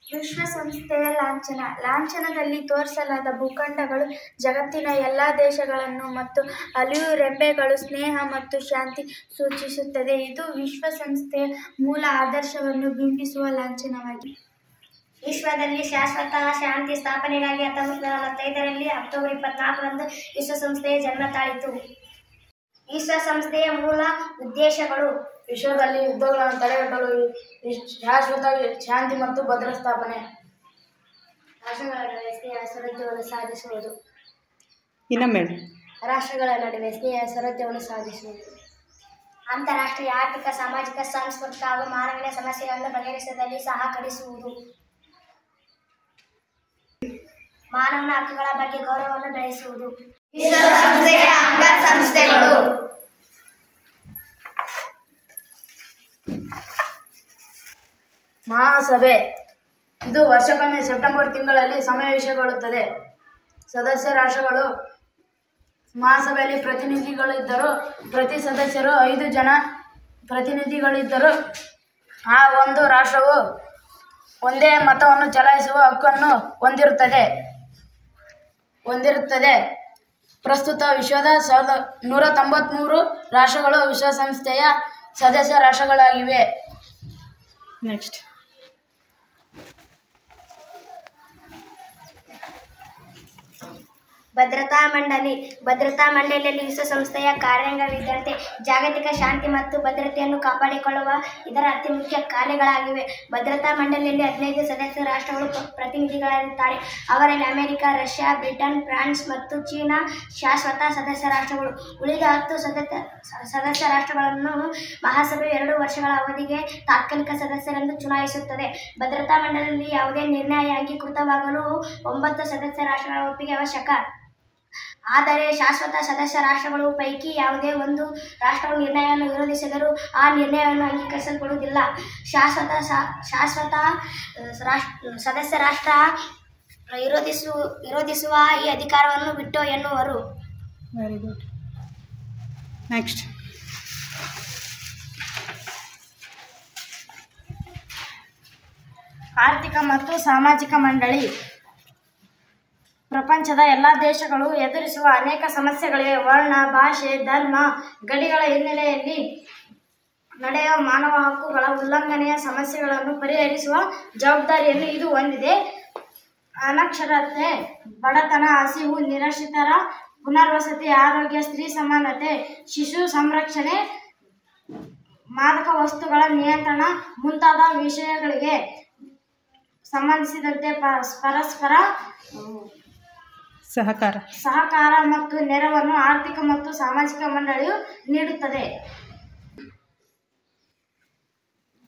ವಿಶ್ವಸಂಸ್ಥೆಯ ಲಾಂಛನ. ಲಾಂಛನದಲ್ಲಿ ತೋರಿಸಲಾದ ಭೂಖಂಡಗಳು ಜಗತ್ತಿನ ಎಲ್ಲ ದೇಶಗಳನ್ನು ಮತ್ತು ಅಳಿವು ರೆಂಬೆಗಳು ಸ್ನೇಹ ಮತ್ತು ಶಾಂತಿ ಸೂಚಿಸುತ್ತದೆ. ಇದು ವಿಶ್ವಸಂಸ್ಥೆಯ ಮೂಲ ಆದರ್ಶವನ್ನು ಬಿಂಬಿಸುವ ಲಾಂಛನವಾಗಿದೆ. ವಿಶ್ವದಲ್ಲಿ ಶಾಶ್ವತ ಶಾಂತಿ ಸ್ಥಾಪನೆಗಾಗಿ 1945ರಲ್ಲಿ ಅಕ್ಟೋಬರ್ 24ರಂದು ವಿಶ್ವಸಂಸ್ಥೆಯ ಜನ್ಮ ತಾಳಿತು. ವಿಶ್ವಸಂಸ್ಥೆಯ ಮೂಲ ಉದ್ದೇಶಗಳು: ವಿಶ್ವದಲ್ಲಿ ಯುದ್ಧಗಳನ್ನು ತಡೆಗಟ್ಟಲು ಶಾಶ್ವತ ಶಾಂತಿ ಮತ್ತು ಭದ್ರ ಸ್ಥಾಪನೆ, ರಾಷ್ಟ್ರಗಳ ನಡುವೆ ಸ್ನೇಹ ಸೌಹಾರ್ದವನ್ನು ಸಾಧಿಸುವುದು, ರಾಷ್ಟ್ರಗಳ ನಡುವೆ ಸ್ನೇಹ ಸೌಹಾರ್ದವನ್ನು ಸಾಧಿಸುವುದು, ಅಂತಾರಾಷ್ಟ್ರೀಯ ಆರ್ಥಿಕ, ಸಾಮಾಜಿಕ, ಸಾಂಸ್ಕೃತಿಕ ಹಾಗೂ ಮಾನವೀಯ ಸಮಸ್ಯೆಗಳನ್ನು ಬಗೆಹರಿಸುವಲ್ಲಿ ಸಹಕರಿಸುವುದು, ಮಾನವನ ಹಕ್ಕುಗಳ ಬಗ್ಗೆ ಗೌರವವನ್ನು ಬೆಳೆಸುವುದು. ವಿಶ್ವಸಂಸ್ಥೆಯ ಅಂಗಸಂಸ್ಥೆಗಳು: ಮಹಾಸಭೆ. ಇದು ವರ್ಷಕ್ಕೊಮ್ಮೆ ಸೆಪ್ಟೆಂಬರ್ ತಿಂಗಳಲ್ಲಿ ಸಮಾವೇಶಗೊಳ್ಳುತ್ತದೆ. ಸದಸ್ಯ ರಾಷ್ಟ್ರಗಳು ಮಹಾಸಭೆಯಲ್ಲಿ ಪ್ರತಿನಿಧಿಗಳಿದ್ದರು. ಪ್ರತಿ ಸದಸ್ಯರು 5 ಜನ ಪ್ರತಿನಿಧಿಗಳಿದ್ದರು. ಆ ಒಂದು ರಾಷ್ಟ್ರವು ಒಂದೇ ಮತವನ್ನು ಚಲಾಯಿಸುವ ಹಕ್ಕನ್ನು ಹೊಂದಿರುತ್ತದೆ. ಪ್ರಸ್ತುತ ವಿಶ್ವದ 193 ರಾಷ್ಟ್ರಗಳು ವಿಶ್ವಸಂಸ್ಥೆಯ ಸದಸ್ಯ ರಾಷ್ಟ್ರಗಳಾಗಿವೆ. ನೆಕ್ಸ್ಟ್, ಭದ್ರತಾ ಮಂಡಳಿ. ಭದ್ರತಾ ಮಂಡಳಿಯಲ್ಲಿ ವಿಶ್ವಸಂಸ್ಥೆಯ ಕಾರ್ಯಾಂಗವಿದ್ದಂತೆ ಜಾಗತಿಕ ಶಾಂತಿ ಮತ್ತು ಭದ್ರತೆಯನ್ನು ಕಾಪಾಡಿಕೊಳ್ಳುವ ಇದರ ಅತಿ ಮುಖ್ಯ ಕಾರ್ಯಗಳಾಗಿವೆ. ಭದ್ರತಾ ಮಂಡಳಿಯಲ್ಲಿ 15 ಸದಸ್ಯ ರಾಷ್ಟ್ರಗಳು ಪ್ರತಿನಿಧಿಗಳಾಗಿರುತ್ತಾರೆ. ಅವರಲ್ಲಿ ಅಮೆರಿಕ, ರಷ್ಯಾ, ಬ್ರಿಟನ್, ಫ್ರಾನ್ಸ್ ಮತ್ತು ಚೀನಾ ಶಾಶ್ವತ ಸದಸ್ಯ ರಾಷ್ಟ್ರಗಳು. ಉಳಿದ 10 ಸದಸ್ಯ ರಾಷ್ಟ್ರಗಳನ್ನು ಮಹಾಸಭೆಯು 2 ವರ್ಷಗಳ ಅವಧಿಗೆ ತಾತ್ಕಾಲಿಕ ಸದಸ್ಯರೆಂದು ಚುನಾಯಿಸುತ್ತದೆ. ಭದ್ರತಾ ಮಂಡಳಿಯಲ್ಲಿ ಯಾವುದೇ ನಿರ್ಣಯ ಅಂಗೀಕೃತವಾಗಲು 9 ಸದಸ್ಯ ರಾಷ್ಟ್ರಗಳ ಒಪ್ಪಿಗೆ ಅವಶ್ಯಕ. ಆದರೆ ಶಾಶ್ವತ ಸದಸ್ಯ ರಾಷ್ಟ್ರಗಳ ಪೈಕಿ ಯಾವುದೇ ಒಂದು ರಾಷ್ಟ್ರವು ನಿರ್ಣಯವನ್ನು ವಿರೋಧಿಸಿದರೂ ಆ ನಿರ್ಣಯವನ್ನು ಅಂಗೀಕರಿಸಲ್ಪಡುವುದಿಲ್ಲ. ಶಾಶ್ವತ ಸದಸ್ಯ ರಾಷ್ಟ್ರ ವಿರೋಧಿಸುವ ಈ ಅಧಿಕಾರವನ್ನು ವಿಟೋ ಎನ್ನುವರು. Very good. ನೆಕ್ಸ್ಟ್, ಆರ್ಥಿಕ ಮತ್ತು ಸಾಮಾಜಿಕ ಮಂಡಳಿ. ಪ್ರಪಂಚದ ಎಲ್ಲ ದೇಶಗಳು ಎದುರಿಸುವ ಅನೇಕ ಸಮಸ್ಯೆಗಳಿವೆ. ವರ್ಣ, ಭಾಷೆ, ಧರ್ಮ, ಗಡಿಗಳ ಹಿನ್ನೆಲೆಯಲ್ಲಿ ನಡೆಯುವ ಮಾನವ ಹಕ್ಕುಗಳ ಉಲ್ಲಂಘನೆಯ ಸಮಸ್ಯೆಗಳನ್ನು ಪರಿಹರಿಸುವ ಜವಾಬ್ದಾರಿಯನ್ನು ಇದು ಹೊಂದಿದೆ. ಅನಕ್ಷರತೆ, ಬಡತನ, ಹಸಿವು, ನಿರಾಶ್ರಿತರ ಪುನರ್ವಸತಿ, ಆರೋಗ್ಯ, ಸ್ತ್ರೀ ಸಮಾನತೆ, ಶಿಶು ಸಂರಕ್ಷಣೆ, ಮಾದಕ ವಸ್ತುಗಳ ನಿಯಂತ್ರಣ ಮುಂತಾದ ವಿಷಯಗಳಿಗೆ ಸಂಬಂಧಿಸಿದಂತೆ ಪರಸ್ಪರ ಸಹಕಾರ ಮತ್ತು ನೆರವನ್ನು ಆರ್ಥಿಕ ಮತ್ತು ಸಾಮಾಜಿಕ ಮಂಡಳಿಯು ನೀಡುತ್ತದೆ.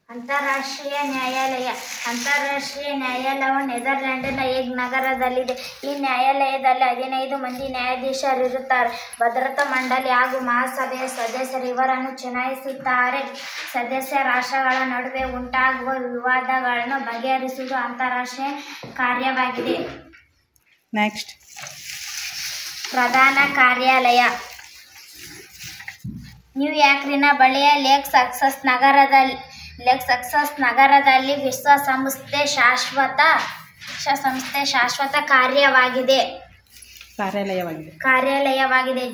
ಅಂತಾರಾಷ್ಟ್ರೀಯ ನ್ಯಾಯಾಲಯ. ಅಂತಾರಾಷ್ಟ್ರೀಯ ನ್ಯಾಯಾಲಯವು ನೆದರ್ಲ್ಯಾಂಡಿನ ಹೇಗ್ ನಗರದಲ್ಲಿದೆ. ಈ ನ್ಯಾಯಾಲಯದಲ್ಲಿ 15 ಮಂದಿ ನ್ಯಾಯಾಧೀಶರಿರುತ್ತಾರೆ. ಭದ್ರತಾ ಮಂಡಳಿ ಹಾಗೂ ಮಹಾಸಭೆಯ ಸದಸ್ಯರು ಇವರನ್ನು ಚುನಾಯಿಸುತ್ತಾರೆ. ಸದಸ್ಯ ರಾಷ್ಟ್ರಗಳ ನಡುವೆ ಉಂಟಾಗುವ ವಿವಾದಗಳನ್ನು ಬಗೆಹರಿಸುವುದು ಅಂತಾರಾಷ್ಟ್ರೀಯ ಕಾರ್ಯವಾಗಿದೆ. ನೆಕ್ಸ್ಟ್, ಪ್ರಧಾನ ಕಾರ್ಯಾಲಯ. ನ್ಯೂಯಾರ್ಕಿನ ಬಳಿಯ ಲೇಕ್ ಸಕ್ಸಸ್ ನಗರದಲ್ಲಿ ವಿಶ್ವಸಂಸ್ಥೆ ಶಾಶ್ವತ ಕಾರ್ಯಾಲಯವಾಗಿದೆ.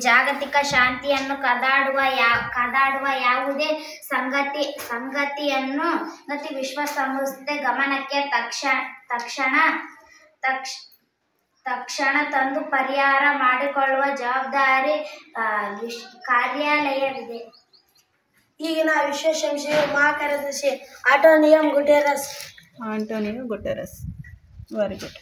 ಜಾಗತಿಕ ಶಾಂತಿಯನ್ನು ಕದಡುವ ಯಾವುದೇ ಸಂಗತಿಯನ್ನು ವಿಶ್ವಸಂಸ್ಥೆ ಗಮನಕ್ಕೆ ತಕ್ಷಣ ತಂದು ಪರಿಹಾರ ಮಾಡಿಕೊಳ್ಳುವ ಜವಾಬ್ದಾರಿ ಕಾರ್ಯಾಲಯವಿದೆ. ಈಗಿನ ವಿಶ್ವಸಂಸ್ಥೆಯ ಮಹಾಕಾರ್ಯದರ್ಶಿ ಆಂಟೋನಿಯೋ ಗುಟೆರಸ್. Very good.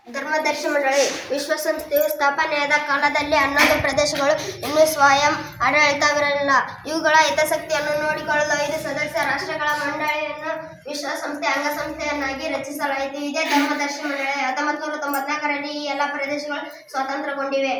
ಧರ್ಮದರ್ಶಿ ಮಂಡಳಿ. ವಿಶ್ವಸಂಸ್ಥೆಯು ಸ್ಥಾಪನೆಯಾದ ಕಾಲದಲ್ಲಿ 11 ಪ್ರದೇಶಗಳು ಇನ್ನೂ ಸ್ವಯಂ ಆಡಳಿತವಿರಲಿಲ್ಲ. ಇವುಗಳ ಹಿತಾಸಕ್ತಿಯನ್ನು ನೋಡಿಕೊಳ್ಳಲು 5 ಸದಸ್ಯ ರಾಷ್ಟ್ರಗಳ ಮಂಡಳಿಯನ್ನು ವಿಶ್ವಸಂಸ್ಥೆಯ ಅಂಗಸಂಸ್ಥೆಯನ್ನಾಗಿ ರಚಿಸಲಾಯಿತು. ಇದೇ ಧರ್ಮದರ್ಶಿ ಮಂಡಳಿ. 1994ರಲ್ಲಿ ಈ ಎಲ್ಲ ಪ್ರದೇಶಗಳು ಸ್ವತಂತ್ರಗೊಂಡಿವೆ.